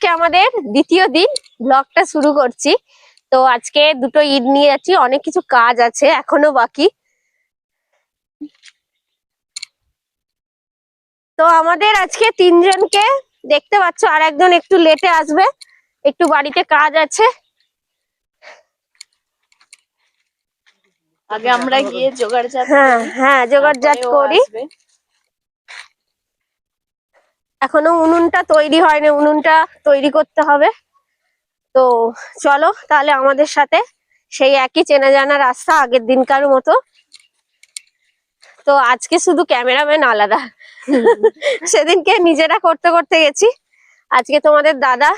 আজকে আমাদের দ্বিতীয় দিন ব্লগটা শুরু করছি। তো আজকে দুটো ঈদ নিয়ে যাচ্ছি, অনেক কিছু কাজ আছে এখনো বাকি। তো আমাদের আজকে তিনজনকে দেখতে পাচ্ছ, আর একজন একটু লেটে আসবে, একটু বাড়িতে কাজ আছে। আগে আমরা গিয়ে জোগাড়জাত জোগাড়জাত করি। এখনো উনুনটা তৈরি হয়নি, উনুনটা তৈরি করতে হবে। তো চলো তাহলে আমাদের সাথে, সেই একই চেনা জানা রাস্তা আগের দিনকার মতো। তো আজকে শুধু ক্যামেরাম্যান আলাদা, সেদিনকে নিজেরা করতে করতে গেছি, আজকে তোমাদের দাদা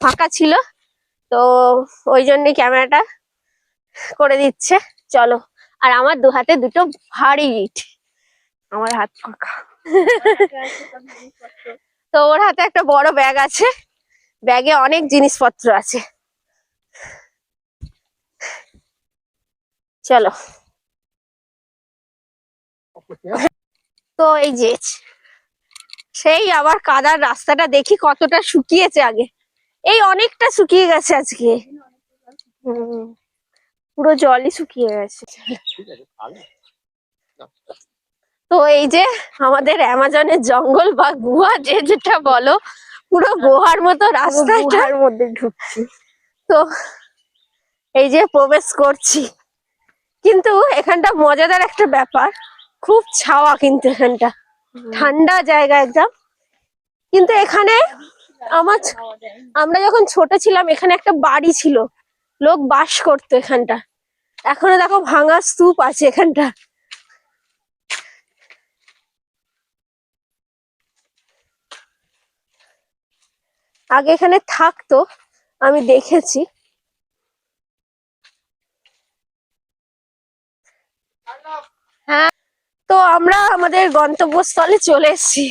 ফাঁকা ছিল, তো ওই জন্যই ক্যামেরাটা করে দিচ্ছে। চলো। আর আমার দু হাতে দুটো ভারী ইট, আমার হাত ফাঁকা। তো ওর হাতে একটা বড় ব্যাগ আছে, ব্যাগে অনেক জিনিসপত্র আছে। চলো। তো এই যে সেই আবার কাদার রাস্তাটা দেখি কতটা শুকিয়েছে, আগে এই অনেকটা শুকিয়ে গেছে আজকে। পুরো জলই শুকিয়ে গেছে। তো এই যে আমাদের অ্যামাজনের জঙ্গল বা গুহা, যে যেটা বলো, পুরো গুহার মতো রাস্তার মধ্যে ঢুকছি। তো এই যে প্রবেশ করছি, কিন্তু এখানটা মজাদার একটা ব্যাপার, খুব ছাওয়া, কিন্তু এখানটা ঠান্ডা জায়গা একদম। কিন্তু এখানে আমরা যখন ছোট ছিলাম, এখানে একটা বাড়ি ছিল, লোক বাস করতো এখানটা। এখনো দেখো ভাঙা স্তূপ আছে এখানটা। আগে এখানে থাকতো, আমি দেখেছি। হ্যাঁ, তো আমরা আমাদের গন্তব্যস্থলে চলে এসেছি,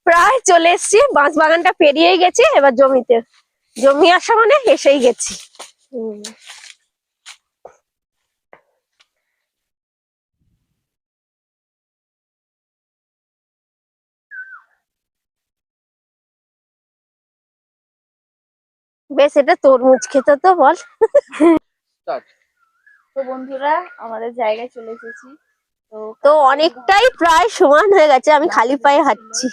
প্রায় চলে এসেছি। বাঁশ বাগানটা পেরিয়েই গেছি, এবার জমি আসা মানে এসেই গেছি। বেশ, এটা তরমুজ খেতে তো বল। তো বন্ধুরা, আমাদের জায়গায় চলে এসেছি। তো অনেকটাই প্রায় সমান হয়ে গেছে, আমি খালি পায়ে হাঁটছি।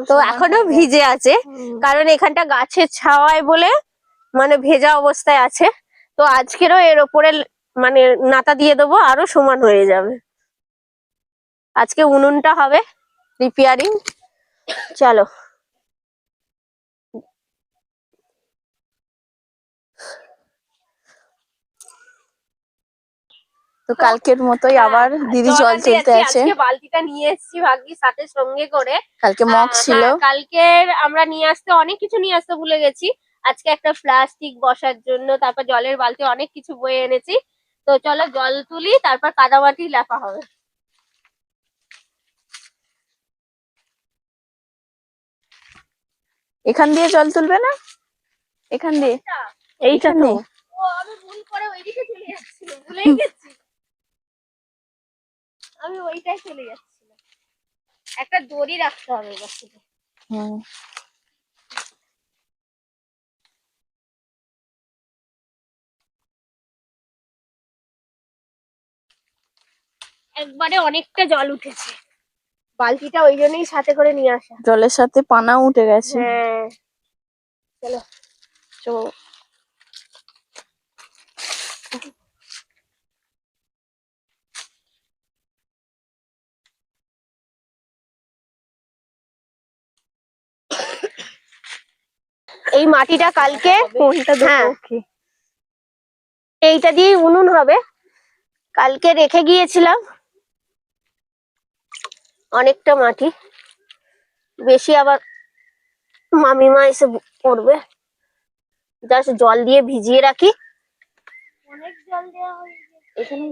তো এখনো ভিজে আছে, কারণ এখানটা গাছের ছাওয়ায় বলে মানে ভেজা অবস্থায় আছে। তো আজকেরও এর ওপরে মানে নাতা দিয়ে দেবো, আরো সমান হয়ে যাবে। আজকে উনুনটা হবে রিপেয়ারিং। চলো। তো কালকের মতোই আবার দিদি জল তুলতে আছে। আজকে বালতিটা নিয়ে এসেছি ভাগ্যি সাথে সঙ্গে করে। কালকে মগ ছিল। কালকের আমরা নিয়ে আসতে অনেক কিছু নিয়ে আসতে ভুলে গেছি। আজকে একটা প্লাস্টিক বসার জন্য, তারপর জলের বালতি, অনেক কিছু বয়ে এনেছি। তো চলো জল তুলি, তারপর কাদামাটি লেপা হবে। এখান দিয়ে জল তুলবে না? এখান দিয়ে, এইটা তো আমি ভুল করে ওইদিকে চলে যাচ্ছিলাম, ভুলেই গেছি। আমি ওইটাই চলে যাচ্ছিলাম। একটা দড়ি রাখতে হবে এবার শুধু। একবারে অনেকটা জল উঠেছে, বালতিটা ওই জন্যই সাথে করে নিয়ে আসা। জলের সাথে পানাও উঠে গেছে। হ্যাঁ, চলো। এই মাটিটা কালকে, হ্যাঁ এইটা দিয়ে উনুন হবে, কালকে রেখে গিয়েছিলাম অনেকটা মাটি, বেশি আবার মামিমা এসে করবে। জাস্ট জল দিয়ে ভিজিয়ে রাখি। অনেক জল দেওয়া হয়েছে এখানে,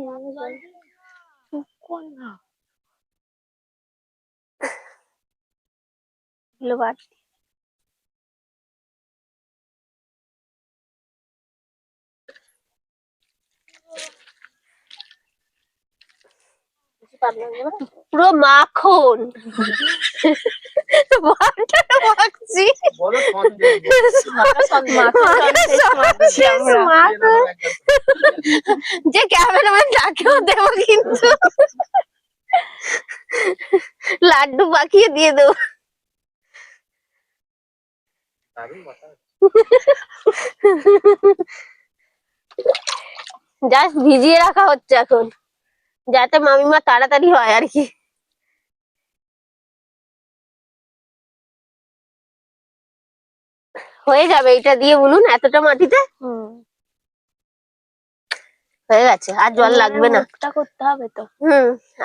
পুরো মাখন। মাখছি যে ক্যামেরাম্যান তাকেও দেবো কিন্তু লাড্ডু পাকিয়ে দিয়ে দেবো। জাস্ট ভিজিয়ে রাখা হচ্ছে এখন, যাতে মামিমা তাড়াতাড়ি হয় আর কি। হয়ে যাবে এটা দিয়ে বুনুন, এতটা মাটিতে হয়ে গেছে, আর জল লাগবে না। করতে হবে তো।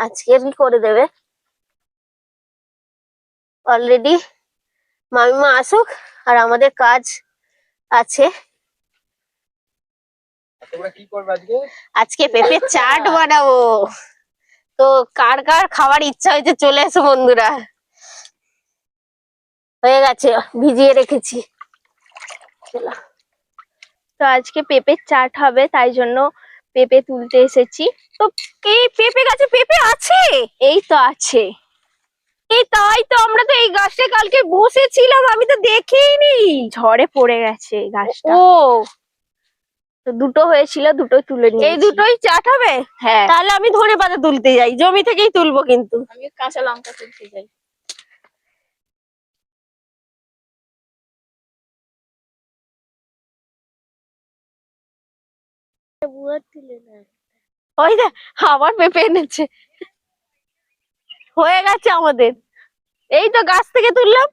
আজকেরই করে দেবে। অলরেডি মামিমা আসুক, আর আমাদের কাজ আছে। আজকে পেঁপে চাট বানাবো। তো কার কার খাবার ইচ্ছা হয়েছে চলে এসো বন্ধুরা। হয়ে গেছে, ভিজিয়ে রেখেছি। তো আজকে পেঁপের চাট হবে, তাই জন্য পেঁপে তুলতে এসেছি। তো এই পেঁপে গাছে পেঁপে আছে? এই তো আছে। এই তাই তো, আমরা তো এই গাছে কালকে বসেছিলাম, আমি তো দেখিনি। ঝড়ে পড়ে গেছে এই গাছটা। ও, তো দুটো হয়েছিল, দুটোই তুলে নিয়েছি। এই দুটোই চাট হবে? হ্যাঁ। তাহলে আমি ধনেপাতা তুলতে যাই, জমি থেকেই তুলবো কিন্তু। আমি কাঁচা লঙ্কা তুলতে যাই। ওই দেখ আবার পেঁপে এনেছে। হয়ে গেছে আমাদের, এই তো গাছ থেকে তুললাম।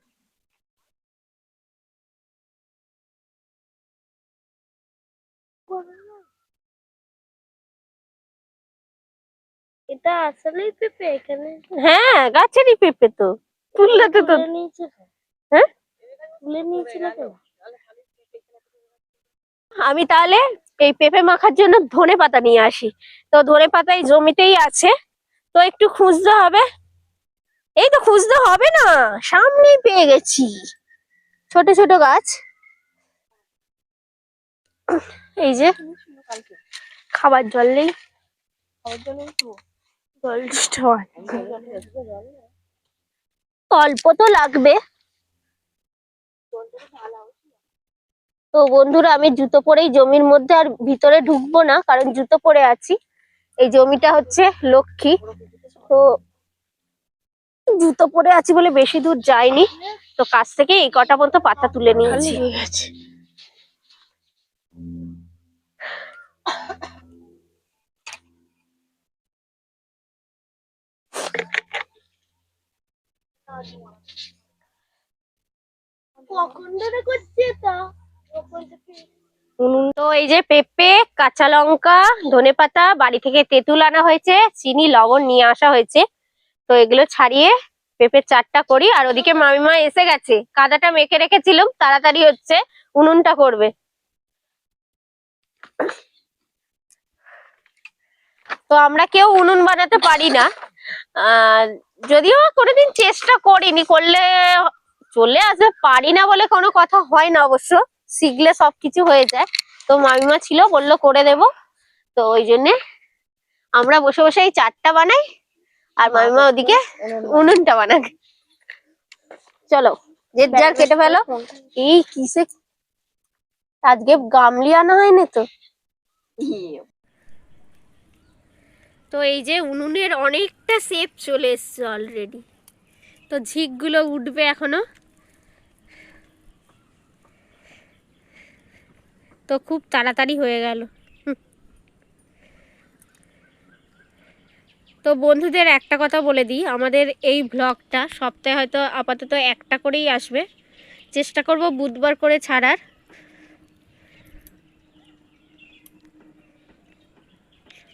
এটা আসলেই পেঁপে এখানে? হ্যাঁ, গাছেরই পেঁপে তো, তুললে তো তো। হ্যাঁ, তুলে নিয়েছিল তো। আমি তাহলে এই পেঁপে মাখার জন্য ধনেপাতা নিয়ে আসি। তো ধনেপাতা এই জমিতেই আছে, তো একটু খুঁজতে হবে। এই তো খুঁজতে হবে না, সামনেই পেয়ে গেছি, ছোট ছোট গাছ। এই যে খাবার জল নেই, অল্প তো লাগবে। তো বন্ধুরা, আমি জুতো পরেই জমির মধ্যে আর ভিতরে ঢুকবো না, কারণ জুতো পরে আছি। এই জমিটা হচ্ছে লক্ষ্মী, তো জুতো পরে আছি বলে বেশি দূর যাইনি। তো কাছ থেকে এই কটা পর্যন্ত পাতা তুলে নিয়েছি। তো এই যে পেঁপে, কাঁচা লঙ্কা, ধনেপাতা, বাড়ি থেকে তেঁতুল আনা হয়েছে, চিনি লবণ নিয়ে আসা হয়েছে। তো এগুলো ছাড়িয়ে পেঁপের চাটটা করি। আর ওদিকে মামিমা এসে গেছে, কাদাটা মেখে রেখেছিলাম, তাড়াতাড়ি হচ্ছে, উনুনটা করবে। তো আমরা কেউ উনুন বানাতে পারি না, যদিও কোনোদিন চেষ্টা করিনি, করলে চলে আসবে, পারি না বলে কোনো কথা হয় না অবশ্য, শিখলে সবকিছু হয়ে যায়। তো মামিমা ছিল, বললো করে দেব, তো ওই জন্যে আমরা বসে বসে এই চাটটা বানাই, আর মামিমা ওদিকে উনুনটা বানাক। চলো, যে যার কেটে ফেলো। এই কিসে আজকে গামলি আনা হয়নি তো। তো এই যে উনুনের অনেকটা শেপ চলে এসছে অলরেডি, তো ঝিকগুলো উঠবে এখনো। তো খুব তাড়াতাড়ি হয়ে গেল। তো বন্ধুদের একটা কথা বলে দিই, আমাদের এই ব্লগটা সপ্তাহে হয়তো আপাতত একটা করেই আসবে, চেষ্টা করব বুধবার করে ছাড়ার।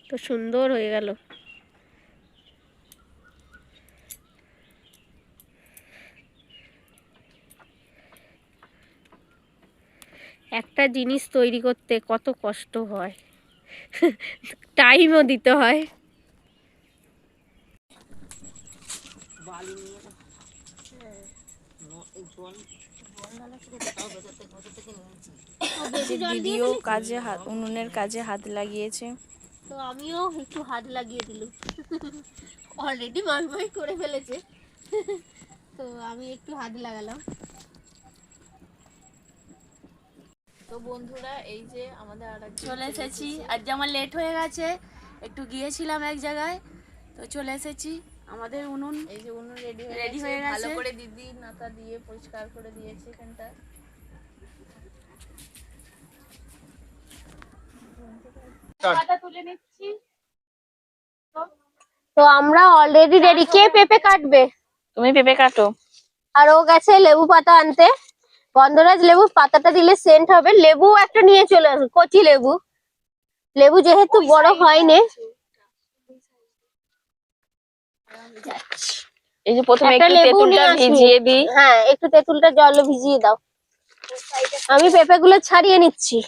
তো সুন্দর হয়ে গেল। একটা জিনিস তৈরি করতে কত কষ্ট হয়, টাইমও দিতে হয়। দিদিও কাজে উনুনের কাজে হাত লাগিয়েছে। তো আমিও একটু হাত লাগিয়ে দিলাম, অলরেডি মাই করে ফেলেছে। তো আমি একটু হাত লাগালাম। তো বন্ধুরা এই যে আমাদের চলে এসেছি। আজ আমার লেট হয়ে গেছে, একটু গিয়েছিলাম এক জায়গায়, তো চলে এসেছি। আমাদের উনুন এই যে উনুন রেডি হয়ে গেছে, ভালো করে দিদি নাতা দিয়ে পরিষ্কার করে দিয়েছে এখানটা। পাতা তুলে নিচ্ছি। তো আমরা অলরেডি রেডি। কে পেঁপে কাটবে? তুমি পেঁপে কাটো। আর ও গেছে লেবু পাতা আনতে। গন্ধরাজ লেবু পাতাটা দিলে সেন্ট হবে। লেবু একটা নিয়ে চলে আসবে, কচি লেবু। লেবু যেহেতু বড় হয়নি। এই যে প্রথমে একটা একটু লেবু তেঁতুলটা নিয়ে আসবি। ভিজিয়ে দিই। হ্যাঁ, একটু তেঁতুলটা জলে ভিজিয়ে দাও। আমি পেঁপেগুলো ছাড়িয়ে নিচ্ছি।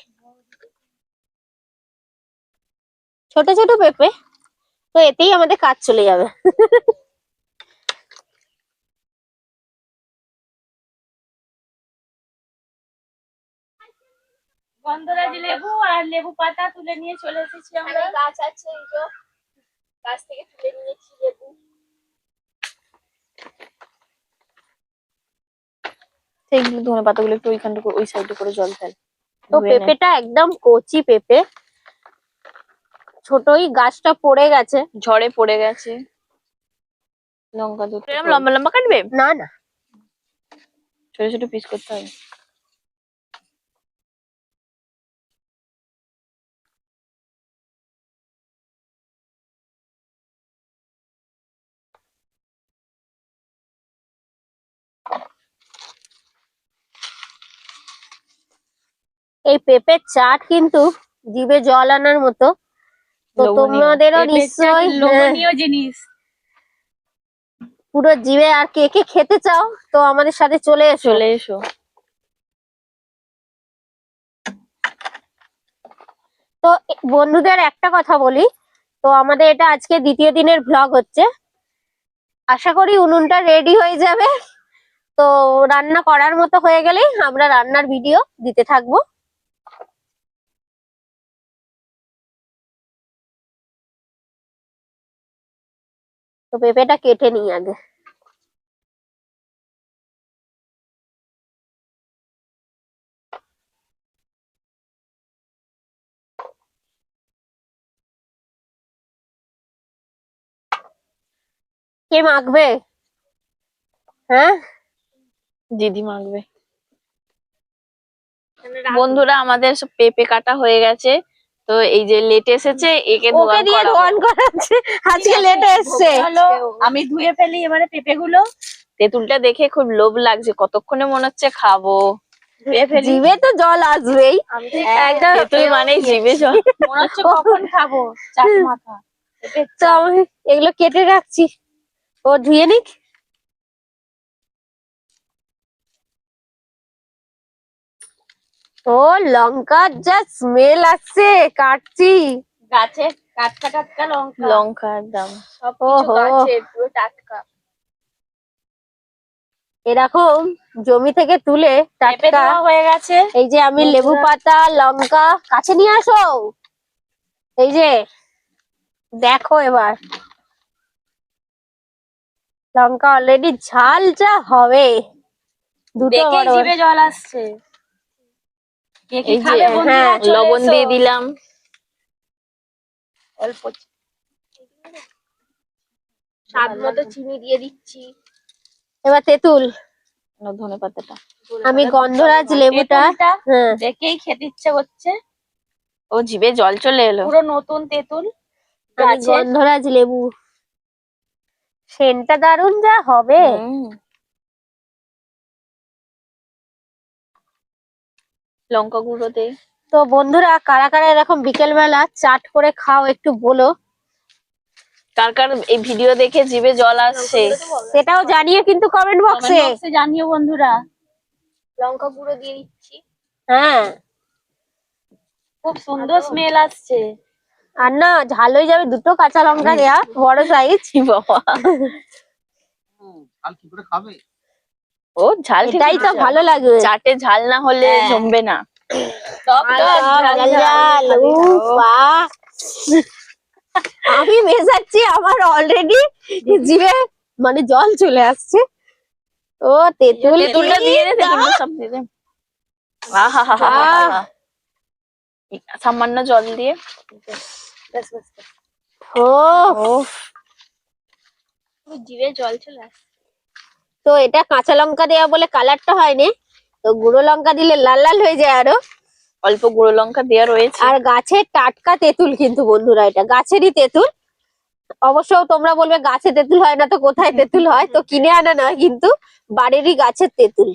ছোট ছোট পেঁপে, তো এতেই আমাদের কাজ চলে যাবে। গন্ধরাজ লেবু আর লেবু পাতা তুলে নিয়ে চলে এসেছি আমরা। গাছ আছে এই যে, গাছ থেকে তুলে নিয়েছি লেবু। সেইগুলো ধনে পাতাগুলো একটু ওইখানটা ওই সাইডে করে জল ফেল। তো পেঁপেটা একদম কচি পেঁপে, ছোটই, গাছটা পড়ে গেছে, ঝড়ে পড়ে গেছে। লঙ্কা দুটো লম্বা লম্বা কাটবে? না না, ছোট ছোট পিস করতে হবে। এই পেঁপের চাট কিন্তু জিভে জল আনার মতো। তো তোমাদেরও নিশ্চয়ই লোভনীয় জিনিস। পুরো জিভে। আর কে কে খেতে চাও তো আমাদের সাথে চলে এসো। চলে এসো। তো বন্ধুদের একটা কথা বলি, তো আমাদের এটা আজকে দ্বিতীয় দিনের ভ্লগ হচ্ছে। আশা করি উনুনটা রেডি হয়ে যাবে। তো রান্না করার মতো হয়ে গেলেই আমরা রান্নার ভিডিও দিতে থাকবো। তো পেঁপেটা কেটে নিই আগে। কে মাখবে? হ্যাঁ, দিদি মাখবে। বন্ধুরা আমাদের সব পেঁপে কাটা হয়ে গেছে। তো এই যে লেট এসেছে, একে ওকে দিয়ে ধোয়ান করাচ্ছে, আজকে লেট এসছে। আমি ধুয়ে ফেলি এবারে পেঁপে গুলো। তেঁতুলটা দেখে খুব লোভ লাগছে, কতক্ষণে মনে হচ্ছে খাবো। ধুয়ে ফেলি, জিভে তো জল আসবেই। একদম তেঁতুল মানে জিভে জল, মনে হচ্ছে কখন খাবো চাট মাখা। তো আমি এগুলো কেটে রাখছি, ও ধুয়ে নিক। ও লঙ্কার যা স্মেল আসছে, কাটছি। গাছে টাটকা টাটকা লঙ্কা, লঙ্কার দাম সবকিছু ওহো। গাছে পুরো টাটকা। এরকম জমি থেকে তুলে পেঁপে টাটকা। দেওয়া হয়ে গেছে। এই যে আমি লেবু পাতা, লঙ্কা কাছে নিয়ে আসো। এই যে দেখো এবার, লঙ্কা অলরেডি ঝাল যা হবে, দুটো দেখেই বড় জিভে জল আসছে। কে কি এই যে, খাবে বন্ধুরা? হ্যাঁ, চলে লবণ এসো। দিয়ে দিলাম। অল্প স্বাদ মতো চিনি দিয়ে দিচ্ছি। এবার তেঁতুল, ধনে পাতাটা, আমি গন্ধরাজ লেবুটা, হ্যাঁ, দেখেই খেতে ইচ্ছে করছে। ও জিভে জল চলে এলো। পুরো নতুন তেঁতুল আমি গাছে। গন্ধরাজ লেবু, সেন্টটা দারুন যা হবে। লঙ্কা গুঁড়ো দে। তো বন্ধুরা, কারা কারা এরকম বিকেল বেলা চাট করে খাও একটু বলো। কার কার এই ভিডিও দেখে জিভে জল আসছে সেটাও জানিয়ে কিন্তু কমেন্ট বক্সে জানিও বন্ধুরা। লঙ্কা গুঁড়ো দিয়ে দিচ্ছি। হ্যাঁ, খুব সুন্দর স্মেল আসছে। আর না ঝাল হয়ে যাবে, দুটো কাঁচা লঙ্কা দেয়া বড় সাইজ। বাবা, ঝাল কি করে খাবে? ও ঝাল এটাই তো ভালো লাগে। চাটে ঝাল না হলে জমবে না। টক টক ঝাল ঝাল, উফ বাহ। আমি মেশাচ্ছি, আমার অলরেডি জিভে মানে জল চলে আসছে। ও তেঁতুল, তেঁতুলটা দিয়ে দে, তেঁতুলটা সব দিয়ে দে। আহা, সামান্য জল দিয়ে। ও জিভে জল চলে আসে। তো এটা কাঁচা লঙ্কা দেওয়া বলে কালারটা হয়নি, তো গুঁড়ো লঙ্কা দিলে লাল লাল হয়ে যায় আরো। অল্প গুঁড়ো লঙ্কা দেওয়া রয়েছে। আর গাছের টাটকা তেঁতুল কিন্তু বন্ধুরা, এটা গাছেরই তেঁতুল। অবশ্য তোমরা বলবে গাছে তেঁতুল হয় না তো কোথায় তেঁতুল হয়, তো কিনে আনা নয় কিন্তু বাড়িরই গাছের তেঁতুল।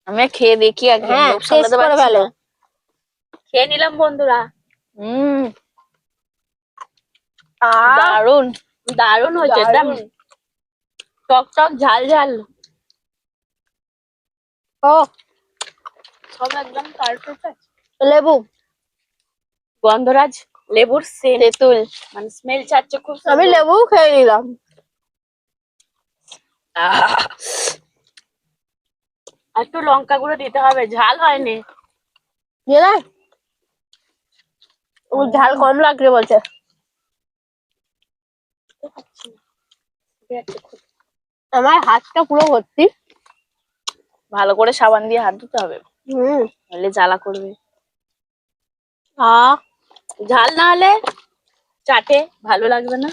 আমি খেয়ে দেখি একদম, হ্যাঁ, লোভ সামলাতে টেস্ট করে পারছি ফেলো। না। খেয়ে নিলাম বন্ধুরা। দারুন দারুন হয়েছে একদম, টক টক ঝাল ঝাল, ও সব একদম পারফেক্ট। লেবু, গন্ধরাজ লেবুর সেন্ট, তেঁতুল মানে স্মেল ছাড়ছে খুব আমি সুন্দর। লেবু খেয়ে নিলাম। আহ! আর একটু লঙ্কা গুঁড়ো দিতে হবে, ঝাল হয়নি। দিলে ও ঝাল কম লাগছে বলছে। আমার হাতটা পুরো ভর্তি। ভালো করে সাবান দিয়ে হাত ধুতে হবে, হুম, নাহলে জ্বালা করবে। আহ ঝাল না হলে চাটে ভালো লাগবে না।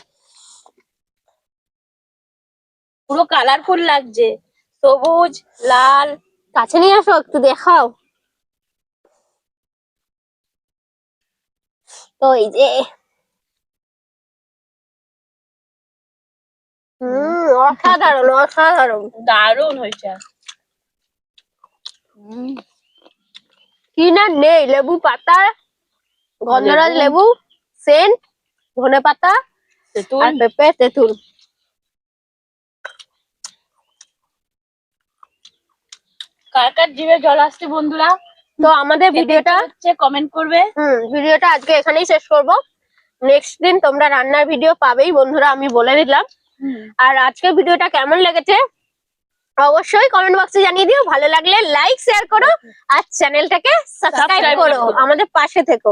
পুরো কালারফুল লাগছে, সবুজ লাল। কাছে নিয়ে আসো একটু দেখাও। তো এই যে অসাধারণ অসাধারণ। দারুণ হয়েছে। কি না নেই, লেবু পাতা, গন্ধরাজ লেবু, সেন্ট, ধনে পাতা তেঁতুল আর পেঁপে তেঁতুল। কার কার জিভে জল আসছে বন্ধুরা, তো আমাদের ভিডিওটা হচ্ছে কমেন্ট করবে। ভিডিওটা আজকে এখানেই শেষ করব। নেক্সট দিন তোমরা রান্নার ভিডিও পাবেই বন্ধুরা, আমি বলে দিলাম। আর আজকের ভিডিওটা কেমন লেগেছে অবশ্যই কমেন্ট বক্সে জানিয়ে দিও। ভালো লাগলে লাইক শেয়ার করো আর চ্যানেলটাকে সাবস্ক্রাইব করো, আমাদের পাশে থেকো।